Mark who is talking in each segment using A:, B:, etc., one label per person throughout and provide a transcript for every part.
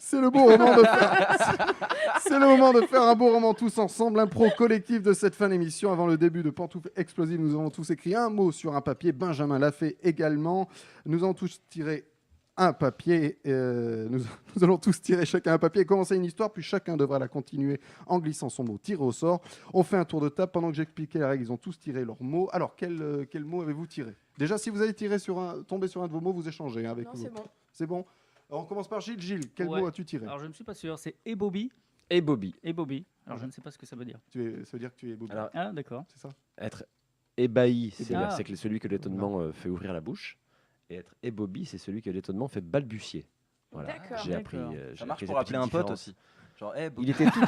A: C'est le beau moment de faire... C'est le moment de faire un beau roman tous ensemble, impro collectif de cette fin d'émission. Avant le début de Pantoufles Explosives, nous avons tous écrit un mot sur un papier. Benjamin l'a fait également. Nous avons tous tiré un papier. Nous allons tous tirer chacun un papier et commencer une histoire, puis chacun devra la continuer en glissant son mot tiré au sort. On fait un tour de table. Pendant que j'expliquais la règle, ils ont tous tiré leur mot. Alors, quel mot avez-vous tiré? Déjà, si vous avez tombé sur un de vos mots, vous échangez avec
B: Non,
A: vous.
B: c'est bon.
A: C'est bon. Alors, on commence par Gilles. Gilles, quel
C: Ouais.
A: mot as-tu tiré?
C: Alors je ne suis pas sûr, c'est Ebobi.
D: Et Bobby.
C: Ebobi. Alors je ne sais pas ce que ça veut dire.
A: Ça veut dire que tu es beau.
D: Alors,
C: Ah d'accord.
A: C'est ça?
D: être ébahi,
C: Ah.
D: c'est celui que l'étonnement fait ouvrir la bouche. Et être ébobby, c'est celui que l'étonnement fait balbutier. Voilà.
B: D'accord.
D: J'ai appris.
C: D'accord.
D: j'ai
E: Ça marche
D: appris
E: pour
D: cette
E: appeler un
D: petite
E: pote
D: différence.
E: aussi. Genre, hey,
D: Il était tout.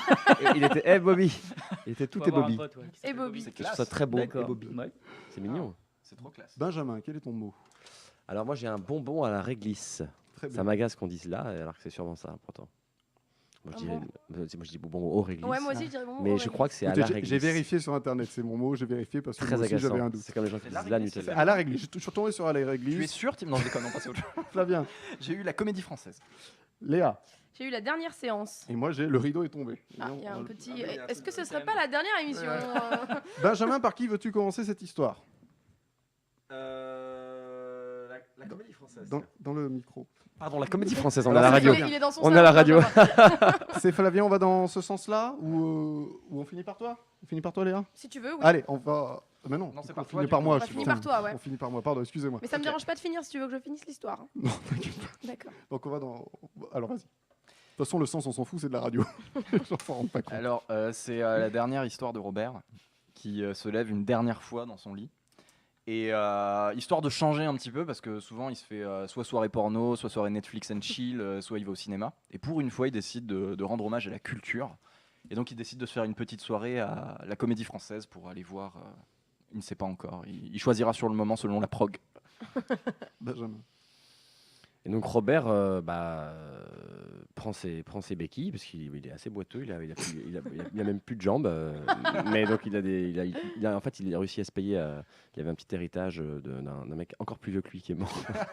D: Il était hey Bobby. Il était tout
C: Faut avoir un
D: ébobby.
C: pote, ouais, qui
B: Et
C: s'appelle
B: Bobby.
E: c'est
D: Je trouve
E: classe.
D: ça très beau.
C: D'accord.
D: Ébobby.
C: Ouais.
D: C'est mignon.
E: C'est trop classe.
A: Benjamin, quel est ton mot?
D: Alors moi j'ai un bonbon à la réglisse.
A: Très bien.
D: Ça m'agace qu'on dise là, alors que c'est sûrement ça pourtant. Moi je,
B: Ah
D: dirais, moi, je dis bonbon au réglisse.
B: Ouais, moi aussi, je dirais bon.
D: Mais je crois que c'est à
A: Écoutez,
D: la
A: j'ai
D: réglisse.
A: vérifié sur internet, c'est mon mot, j'ai vérifié parce que
D: Très
A: moi aussi j'avais
D: agaçant.
A: un doute.
D: C'est comme les gens qui
E: C'est la
D: disent la
E: réglisse,
D: Nutella.
E: c'est
A: À la réglisse, je suis tombé sur la
E: Tu es
A: réglisse.
E: sûr, Tim? Non, je déconne, on passe à autre chose.
A: Flavien,
E: J'ai eu la comédie française.
A: Léa,
B: J'ai eu la dernière séance.
A: et moi j'ai le rideau est tombé.
B: Ah,
A: Non,
B: il y a un
A: on-
B: petit.
E: Ah, mais il y a un
B: Est-ce
E: truc
B: que ce
E: de
B: serait
E: thème.
B: pas la dernière émission
A: Benjamin, par qui veux-tu commencer cette histoire?
D: La comédie française.
A: Dans le micro.
D: Pardon, la comédie française, on
A: Alors,
D: a la
A: c'est
D: radio.
A: Flavien.
B: Il est dans son
D: On
B: salon,
D: a la radio.
B: Benjamin.
A: C'est Flavien, on va dans ce sens-là ou on finit par toi? On finit par toi, Léa?
B: Si tu veux, oui.
A: Allez, on va. Mais non,
E: Non, c'est
A: on
E: par
A: finit
E: toi,
A: par
E: du
A: moi.
E: coup.
B: On va
A: je-
B: finir
A: putain,
B: par toi, ouais.
A: On finit par moi, pardon, excusez-moi.
B: Mais ça me dérange pas de finir si tu veux que je finisse l'histoire. hein.
A: Non, t'inquiète pas.
B: D'accord.
A: Donc on va dans. Alors vas-y. De toute façon, le sens, on s'en fout, c'est de la radio. Les gens s'en rendent pas compte.
E: Alors, c'est la dernière histoire de Robert qui se lève une dernière fois dans son lit. Et histoire de changer un petit peu, parce que souvent il se fait soit soirée porno, soit soirée Netflix and chill, soit il va au cinéma. Et pour une fois, il décide de rendre hommage à la culture. Et donc il décide de se faire une petite soirée à la Comédie Française pour aller voir. Il ne sait pas encore. Il choisira sur le moment selon la prog.
A: Benjamin.
D: Et donc Robert prend ses béquilles parce qu'il est assez boiteux, il a même plus de jambes, mais donc en fait il a réussi à se payer. Il avait un petit héritage d'un mec encore plus vieux que lui qui est mort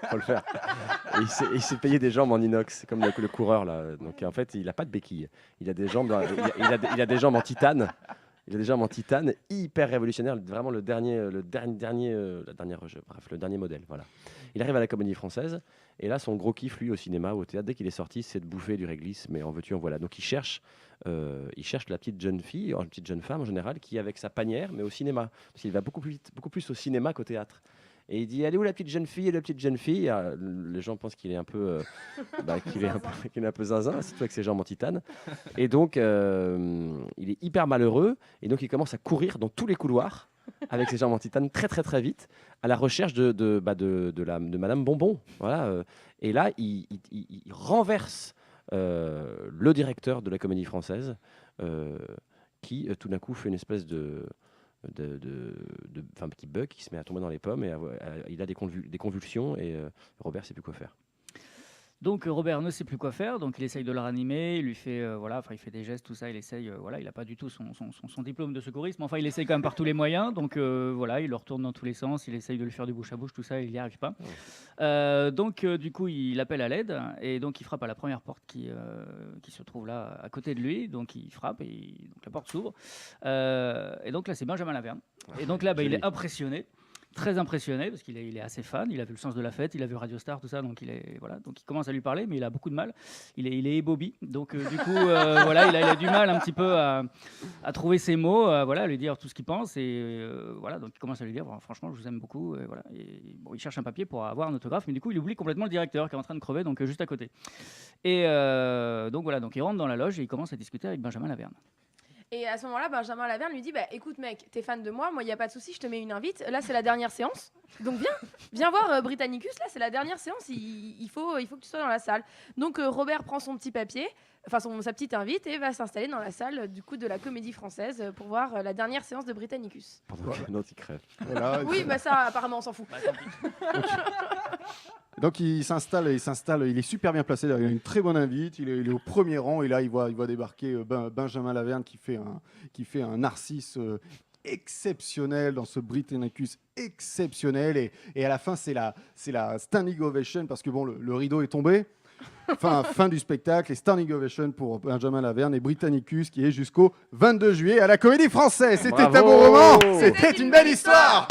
D: pour le faire. Et il s'est payé des jambes en inox, comme le coureur là. Donc en fait il a pas de béquilles, il a des jambes, il a des jambes en titane. Il a des jambes en titane, hyper révolutionnaire, vraiment le dernier modèle. Voilà. Il arrive à la Comédie Française, et là, son gros kiff, lui, au cinéma ou au théâtre, dès qu'il est sorti, c'est de bouffer du réglisse, mais en veux-tu, en voilà. Donc il cherche la petite jeune fille, une petite jeune femme en général, qui est avec sa panière, mais au cinéma. Parce qu'il va beaucoup plus au cinéma qu'au théâtre. Et il dit, elle est où la petite jeune fille? Et la petite jeune fille, les gens pensent qu'il est un peu, qu'il est un peu zinzin, surtout avec ses jambes en titane. Et donc, il est hyper malheureux. Et donc, il commence à courir dans tous les couloirs avec ses jambes en titane très, très, très vite, à la recherche de Madame Bonbon. Voilà. Et là, il renverse le directeur de la Comédie Française, qui tout d'un coup fait une espèce de petit bug, qui se met à tomber dans les pommes et il a des convulsions et Robert sait plus quoi faire.
C: Donc Robert ne sait plus quoi faire, donc il essaye de la ranimer, il lui fait il fait des gestes, tout ça, il essaye, il n'a pas du tout son diplôme de secouriste, mais enfin il essaye quand même par tous les moyens, donc il le retourne dans tous les sens, il essaye de lui faire du bouche à bouche, tout ça, il n'y arrive pas. Du coup il appelle à l'aide et donc il frappe à la première porte qui se trouve là à côté de lui, donc il frappe et donc la porte s'ouvre et donc là c'est Benjamin Laverne et donc là il est impressionné. Très impressionné parce qu'il est assez fan, il a vu le sens de la fête, il a vu Radio Star, tout ça, donc il commence à lui parler, mais il a beaucoup de mal. Il est ébobby, donc du coup il a du mal un petit peu à trouver ses mots, à lui dire tout ce qu'il pense et donc il commence à lui dire franchement je vous aime beaucoup, il cherche un papier pour avoir un autographe, mais du coup il oublie complètement le directeur qui est en train de crever, donc juste à côté. Et donc il rentre dans la loge et il commence à discuter avec Benjamin Laverne.
B: Et à ce moment-là, Benjamin Laverne lui dit écoute, mec, t'es fan de moi, il n'y a pas de souci, je te mets une invite. Là, c'est la dernière séance. Donc, viens voir Britannicus. Là, c'est la dernière séance. Il faut que tu sois dans la salle. Donc, Robert prend son petit papier, sa petite invite, et va s'installer dans la salle du coup de la Comédie Française pour voir la dernière séance de Britannicus.
D: Pendant que l'autre il crève.
A: Voilà,
B: Oui, ça, apparemment, on s'en fout.
A: Donc il s'installe, il est super bien placé, il a une très bonne invite, il est au premier rang et là il voit débarquer Benjamin Laverne qui fait un Narcisse exceptionnel dans ce Britannicus exceptionnel et à la fin c'est la standing ovation parce que le rideau est tombé. Fin du spectacle et standing ovation pour Benjamin Laverne et Britannicus qui est jusqu'au 22 juillet à la Comédie Française. C'était un
D: Bravo.
A: beau roman, c'était une belle histoire.